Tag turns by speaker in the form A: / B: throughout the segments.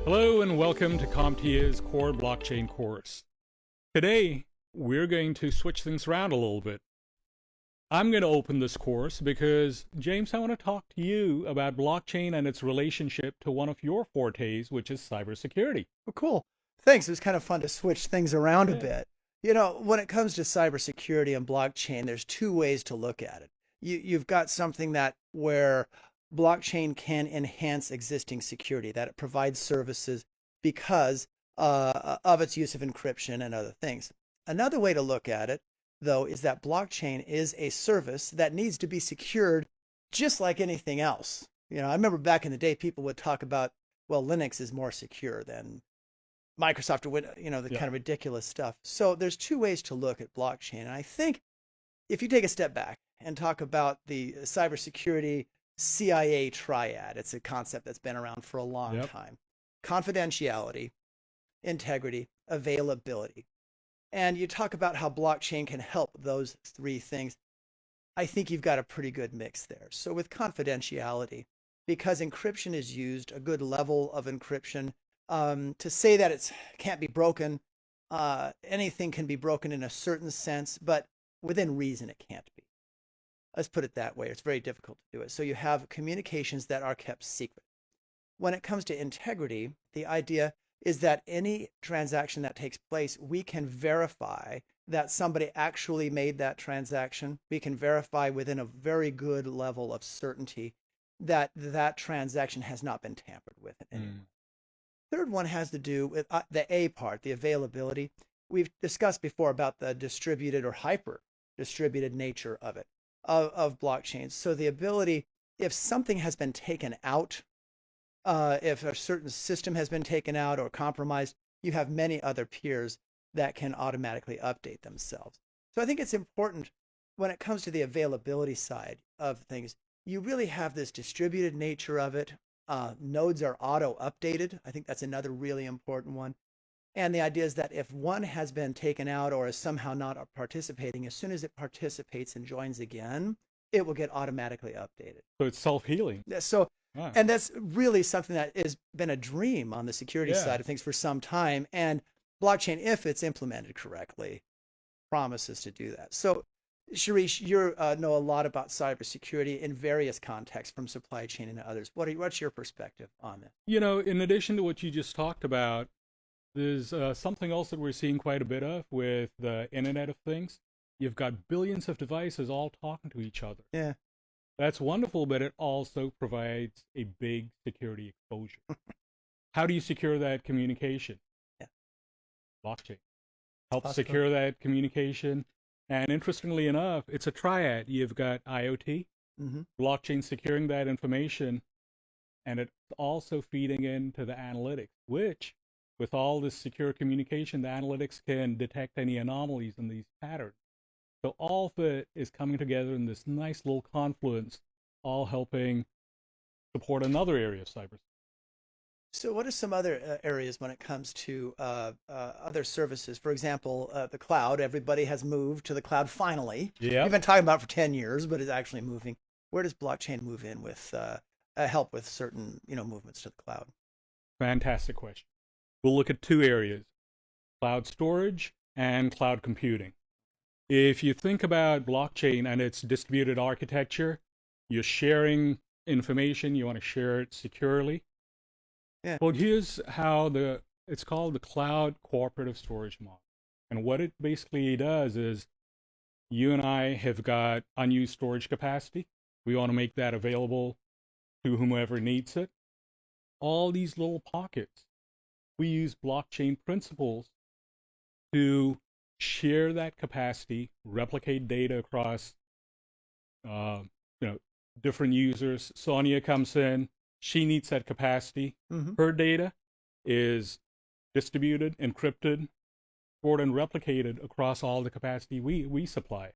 A: Hello and welcome to CompTIA's Core Blockchain course. Today, we're going to switch things around a little bit. I'm going to open this course because, James, I want to talk to you about blockchain and its relationship to one of your fortes, which is cybersecurity.
B: Well, cool. Thanks. It was kind of fun to switch things around a bit. You know, when it comes to cybersecurity and blockchain, there's two ways to look at it. You've got something where blockchain can enhance existing security, that it provides services because of its use of encryption and other things. Another way to look at it, though, is that blockchain is a service that needs to be secured just like anything else. You know, I remember back in the day, people would talk about, well, Linux is more secure than Microsoft or Windows, you know, the kind of ridiculous stuff. So there's two ways to look at blockchain. And I think if you take a step back and talk about the cybersecurity CIA triad, it's a concept that's been around for a long time. Confidentiality, integrity, availability. And you talk about how blockchain can help those three things. I think you've got a pretty good mix there. So with confidentiality, because encryption is used, a good level of encryption, to say that it can't be broken, anything can be broken in a certain sense, but within reason it can't be. Let's put it that way. It's very difficult to do it. So you have communications that are kept secret. When it comes to integrity, the idea is that any transaction that takes place, we can verify that somebody actually made that transaction. We can verify within a very good level of certainty that that transaction has not been tampered with in any way. Third one has to do with the A part, the availability. We've discussed before about the distributed or hyper distributed nature of it, of blockchains. So the ability, if something has been taken out, if a certain system has been taken out or compromised, you have many other peers that can automatically update themselves. So I think it's important when it comes to the availability side of things, you really have this distributed nature of it. Nodes are auto updated. I think that's another really important one. And the idea is that if one has been taken out or is somehow not participating, as soon as it participates and joins again, it will get automatically updated.
A: So it's self-healing.
B: So, and that's really something that has been a dream on the security side of things for some time. And blockchain, if it's implemented correctly, promises to do that. So, Shirish, you know a lot about cybersecurity in various contexts, from supply chain and others. What's your perspective on this?
A: You know, in addition to what you just talked about, there's something else that we're seeing quite a bit of with the Internet of Things. You've got billions of devices all talking to each other.
B: Yeah.
A: That's wonderful, but it also provides a big security exposure. How do you secure that communication?
B: Yeah.
A: Blockchain helps secure that communication. And interestingly enough, it's a triad. You've got IoT, blockchain securing that information, and it's also feeding into the analytics, which, with all this secure communication, the analytics can detect any anomalies in these patterns. So all of it is coming together in this nice little confluence, all helping support another area of cybersecurity.
B: So what are some other areas when it comes to other services? For example, the cloud. Everybody has moved to the cloud finally.
A: Yeah.
B: We've been talking about it for 10 years, but it's actually moving. Where does blockchain move in with help with certain movements to the cloud?
A: Fantastic question. We'll look at two areas, cloud storage and cloud computing. If you think about blockchain and its distributed architecture, you're sharing information, you want to share it securely. Yeah. Well, here's how it's called the Cloud Cooperative Storage Model. And what it basically does is you and I have got unused storage capacity. We want to make that available to whomever needs it. All these little pockets, we use blockchain principles to share that capacity, replicate data across different users. Sonia comes in, she needs that capacity. Her data is distributed, encrypted, stored, and replicated across all the capacity we supply.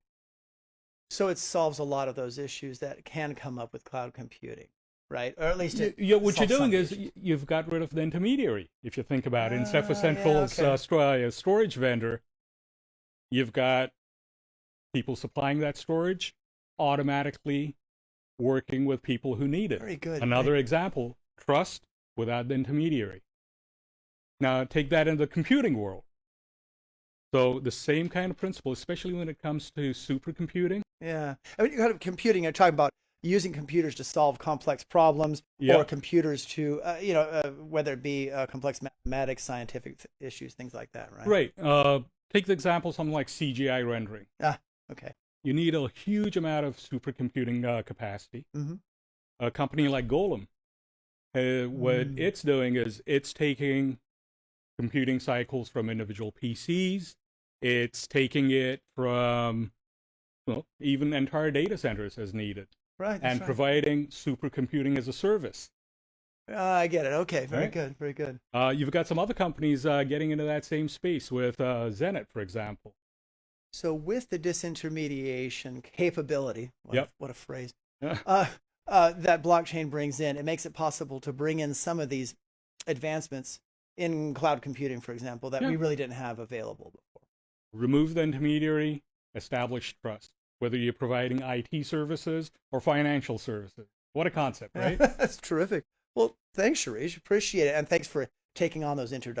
B: So it solves a lot of those issues that can come up with cloud computing, right? Or at least
A: what you're doing is you've got rid of the intermediary. If you think about it, instead of a central storage vendor, you've got people supplying that storage automatically working with people who need it.
B: Very good.
A: Another example, trust without the intermediary. Now take that into the computing world. So the same kind of principle, especially when it comes to supercomputing.
B: Yeah. I mean, kind of computing, you're talking about using computers to solve complex problems or
A: Yep.
B: computers to, whether it be complex mathematics, scientific issues, things like that, right?
A: Right. Take the example, something like CGI rendering.
B: Ah, okay.
A: You need a huge amount of supercomputing capacity.
B: Mm-hmm.
A: A company like Golem, what it's doing is it's taking computing cycles from individual PCs. It's taking it from, well, even entire data centers as needed,
B: Right. That's
A: and
B: right.
A: providing supercomputing as a service.
B: I get it. Okay. Very
A: Right?
B: good. Very good.
A: You've got some other companies getting into that same space with Zenit, for example.
B: So with the disintermediation capability,
A: Yep.
B: what a phrase, that blockchain brings in, it makes it possible to bring in some of these advancements in cloud computing, for example, that
A: Yeah.
B: we really didn't have available before.
A: Remove the intermediary, establish trust, whether you're providing IT services or financial services. What a concept, right?
B: That's terrific. Well, thanks, Shirish. Appreciate it. And thanks for taking on those introductions.